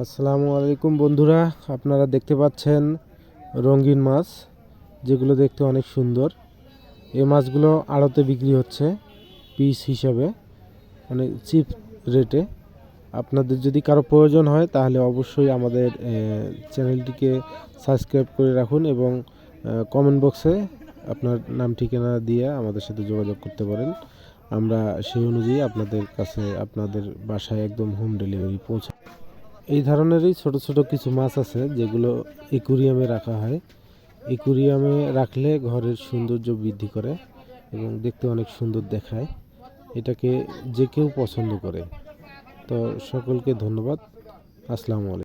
আসসালামু আলাইকুম বন্ধুরা, আপনারা দেখতে পাচ্ছেন রঙিন মাছ, যেগুলো দেখতে অনেক সুন্দর। এই মাছগুলো আড়তে বিক্রি হচ্ছে পিস হিসাবে, মানে চিপ রেটে। আপনাদের যদি কারো প্রয়োজন হয় তাহলে অবশ্যই আমাদের চ্যানেলটিকে সাবস্ক্রাইব করে রাখুন এবং কমেন্ট বক্সে আপনার নাম ঠিকানা দিয়ে আমাদের সাথে যোগাযোগ করতে পারেন। আমরা সেই অনুযায়ী আপনাদের কাছে আপনাদের বাসায় একদম হোম ডেলিভারি পৌঁছে। এই ধরনেরই ছোট ছোট কিছু মাছ আছে যেগুলো একুরিয়ামে রাখা হয়। একুরিয়ামে রাখলে ঘরের সৌন্দর্য বৃদ্ধি করে এবং দেখতে অনেক সুন্দর দেখায়। এটাকে যে কেউ পছন্দ করে। তো সকলকে ধন্যবাদ। আসসালামু আলাইকুম।